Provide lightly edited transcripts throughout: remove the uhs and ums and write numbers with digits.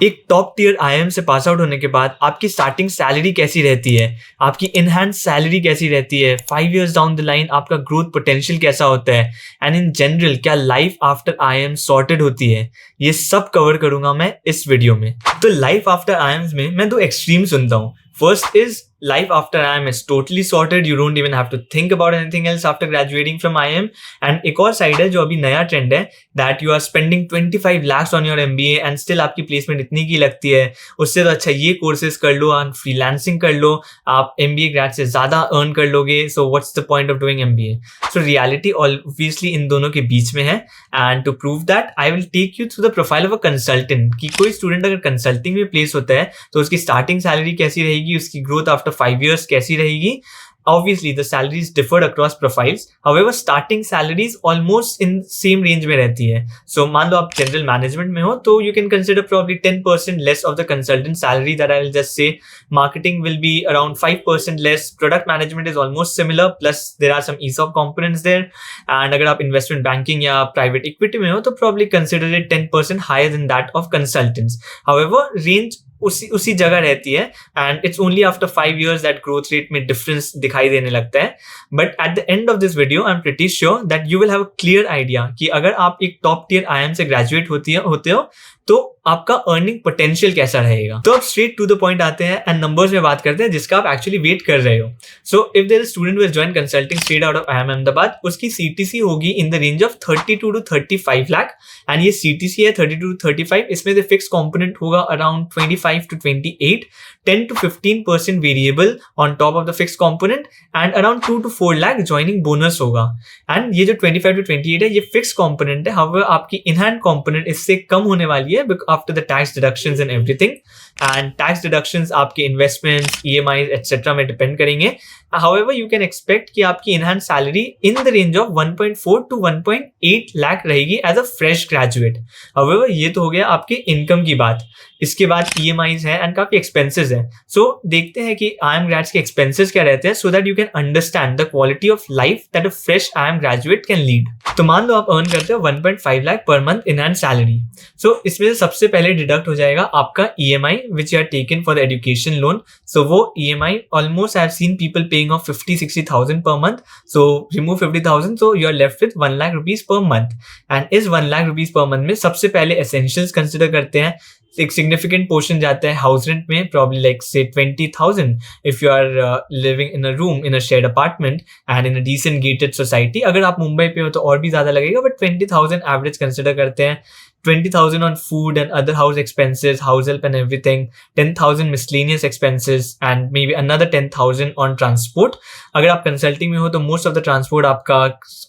एक top tier IIM से pass out होने के बाद आपकी स्टार्टिंग सैलरी कैसी रहती है, आपकी इनहैंस सैलरी कैसी रहती है, 5 years डाउन द लाइन आपका ग्रोथ पोटेंशियल कैसा होता है, एंड इन जनरल क्या लाइफ आफ्टर आईआईएम सॉर्टेड होती है, ये सब कवर करूंगा मैं इस वीडियो में। तो लाइफ आफ्टर आईआईएम्स में मैं दो एक्सट्रीम सुनता हूँ। First is life after IIM is totally sorted. You don't even have to think about anything else after graduating from IIM. And एक और साइड है जो अभी नया ट्रेंड है, that you are spending 25 lakhs on your MBA and still आपकी placement इतनी की लगती है। उससे तो अच्छा ये कोर्सेज कर लो और फ्रीलांसिंग कर लो, आप MBA ग्रेड से ज़्यादा अर्न कर लोगे। So what's the point of doing MBA? So reality obviously इन दोनों के बीच में है। And to prove that, I will take you through the profile of a consultant कि कोई स्टूडेंट अगर कंसल्टिंग में प्लेस होता है तो उसकी स्टार्टिंग सैलरी कैसी रहेगी, उसकी ग्रोथ आफ्टर 5 years कैसी रहेगी। Obviously the salaries differed across profiles, however starting salaries almost in same range में रहती है। So मान लो आप general management में हो तो you can consider probably 10% less of the consultant salary that I will just say. Marketing will be around 5% less. Product management is almost similar, plus there are some ESOP components there. And अगर आप investment banking या private equity में हो तो probably consider it 10% higher than that of consultants. However range उसी जगह रहती है, and it's only after 5 years that growth rate में डिफरेंस दिखाई देने लगता है। But at the end of this video I am pretty sure that you will have a clear idea कि अगर आप एक टॉप टियर आईआईएम से ग्रेजुएट होते हो तो आपका अर्निंग पोटेंशियल कैसा रहेगा। तो अब स्ट्रेट टू द पॉइंट आते हैं एंड नंबर्स में बात करते हैं जिसका आप एक्चुअली वेट कर रहे हो। So if there is student who has joined consulting straight out of IIM Ahmedabad, उसकी सीटीसी होगी in the range of 32 to 35 lakh. And ये सीटीसी है 32 to 35, इसमें से फिक्स कंपोनेंट होगा around 25 to 28, 10 to 15% variable on top of the fix component, and around 2 to 4 lakh joining bonus होगा। And ये जो 25 to 28 है ये फिक्स कंपोनेंट है, हाउएवर आपकी इन हैंड कंपोनेंट इससे कम होने वाली है after the tax deductions and everything. And tax deductions आपके इन्वेस्टमेंट्स, ईएमआई एटसेट्रा में डिपेंड करेंगे। However, you can expect कि आपकी in-hand salary in the range of 1.4 to 1.8 lakh रहेगी as a fresh graduate. However, ये तो हो गया आपके इनकम की बात। इसके बाद EMIs हैं एंड काफी एक्सपेंसेस हैं। सो देखते हैं कि IIM ग्रेड्स के एक्सपेंसेस क्या रहते हैं, so that you can understand the quality of life that a fresh IIM graduate can lead. तो मान लो आप अर्न करते हो 1.5 lakh per month in hand salary. So इसमें से सबसे पहले डिडक्ट हो जाएगा आपका EMI which you are taken for the education loan. So वो EMI almost I have seen people paying off 50-60,000 per month. So remove 50,000, so you are left with 1 lakh rupees per month. And इस 1 lakh rupees per month में सबसे पहले essentials consider करते हैं। एक significant portion जाता है हाउस रेंट में, probably like say 20,000 if you are living in a room in a shared apartment and in a decent gated society. अगर आप मुंबई पे हो तो और भी ज़्यादा लगेगा, but 20,000 average consider करते हैं। 20,000 on food and other house expenses, house help and everything, 10,000 miscellaneous expenses and maybe another 10,000 on transport. अगर आप consulting में हो तो most of the transport आपका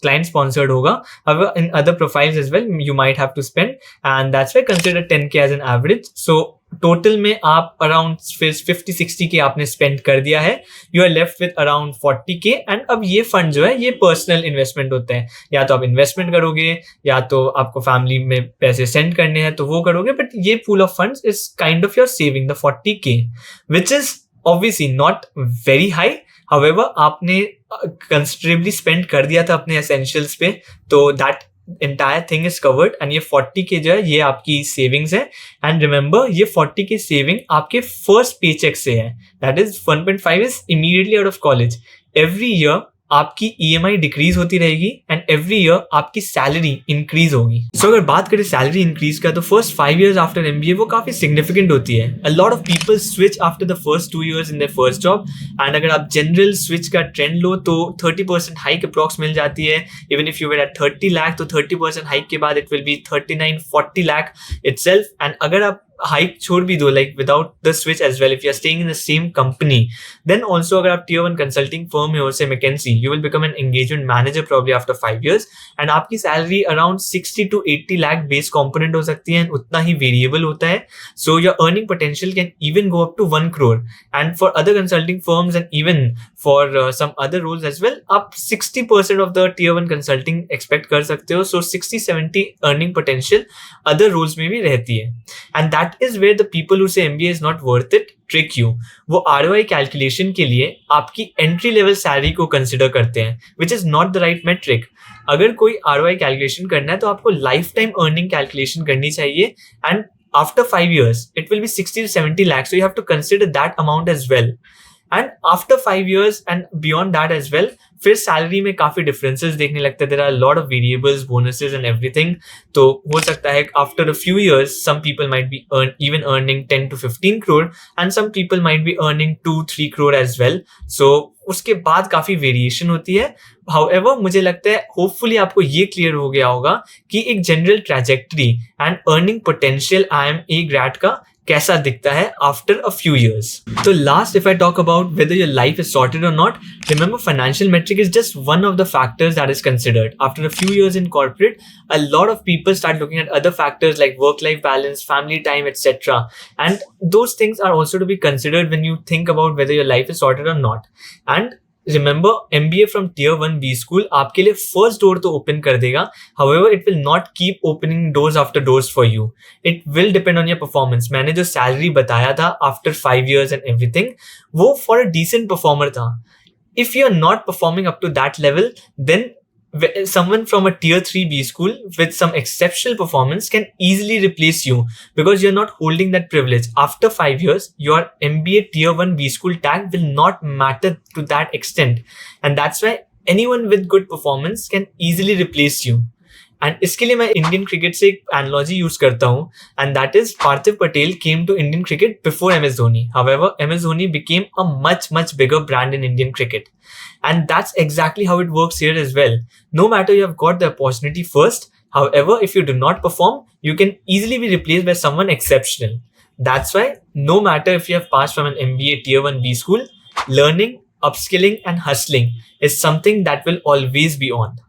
client sponsored होगा. However, in other profiles as well, you might have to spend, and that's why consider 10K as an average. So total में आप around 50-60 के आपने स्पेंड कर दिया है, you are left with around 40K। And अब ये फंड जो है ये पर्सनल इन्वेस्टमेंट होते हैं, या तो आप इन्वेस्टमेंट करोगे या तो आपको फैमिली में पैसे सेंड करने हैं तो वो करोगे, बट ये pool of funds is kind of your saving the 40K which is obviously not very high. However आपने कंसिडरेबली स्पेंड कर दिया था अपने एसेंशियल्स पे, तो that entire thing is covered। and ये 40K जो है ये आपकी सेविंग्स है। एंड रिमेंबर ये 40K सेविंग आपके फर्स्ट पे चेक से है, that is 1.5 is immediately out of college. Every year आपकी EMI डिक्रीज होती रहेगी एंड एवरी ईयर आपकी सैलरी इंक्रीज होगी। सो अगर बात करें सैलरी इंक्रीज का, तो फर्स्ट 5 years आफ्टर MBA वो काफी सिग्निफिकेंट होती है। A lot of people switch after the first 2 years in their first job. And अगर आप जनरल स्विच का ट्रेंड लो तो 30% हाइक अप्रॉक्स मिल जाती है। Even if you were at 30 lakh तो 30% हाइक के बाद it will be 39-40 lakh itself. And अगर आप हाइक छोड़ भी दो, like without the switch as well, if you are staying in the same company, then also अगर आप tier 1 कंसल्टिंग फर्म में हो say McKinsey, you will become an engagement manager probably after 5 years। And आपकी salary around 60 to 80 lakh base component हो सकती है, उतना ही वेरिएबल होता है। So your earning potential can even go up to 1 crore। And for other consulting firms and even for some other roles as well, आप 60% of the tier 1 consulting expect कर सकते हो। सो 60-70 अर्निंग पोटेंशियल अदर रोल्स में भी रहती है। And that is where the people who say MBA is not worth it trick you। वो ROI calculation के लिए आपकी एंट्री लेवल सैलरी को कंसिडर करते हैं, which is not the right metric। अगर कोई ROI कैलकुलेशन करना है तो आपको लाइफ टाइम अर्निंग कैलकुलेशन करनी चाहिए। And after 5 years, it will be 60 to 70 lakhs. So you have to consider that amount as well. And after 5 years and beyond that as well, फिर salary में काफी differences देखने लगते हैं. There are lot of variables, bonuses and everything. तो हो सकता है after a few years some people might be even earning 10 to 15 crore and some people might be earning 2-3 crore as well. So उसके बाद काफी वेरिएशन होती है. However, मुझे लगता है होपफुली आपको ये क्लियर हो गया होगा कि एक general trajectory and earning potential IMA grade का कैसा दिखता है आफ्टर अ फ्यू इयर्स. तो last, if I talk about whether your life is sorted or not, remember financial metric is just one of the factors that is considered. After a few years in corporate, a lot of people start looking at other factors like work-life balance, family time, etc. And those things are also to be considered when you think about whether your life is sorted or not. And remember, MBA from tier 1 B school आपके लिए first door तो open कर देगा. However, it will not keep opening doors after doors for you. It will depend on your performance. मैंने जो salary बताया था after 5 years and everything, वो for a decent performer था. If you are not performing up to that level, then someone from a tier 3 B school with some exceptional performance can easily replace you because you're not holding that privilege. After 5 years, your MBA tier 1 B school tag will not matter to that extent. And that's why anyone with good performance can easily replace you. And इसके लिए मैं Indian cricket से एक analogy use करता हूँ, and that is Parthiv Patel came to Indian cricket before MS Dhoni. However, MS Dhoni became a much bigger brand in Indian cricket. And that's exactly how it works here as well. No matter you have got the opportunity first, however, if you do not perform, you can easily be replaced by someone exceptional. That's why no matter if you have passed from an MBA tier 1 B school, learning, upskilling and hustling is something that will always be on.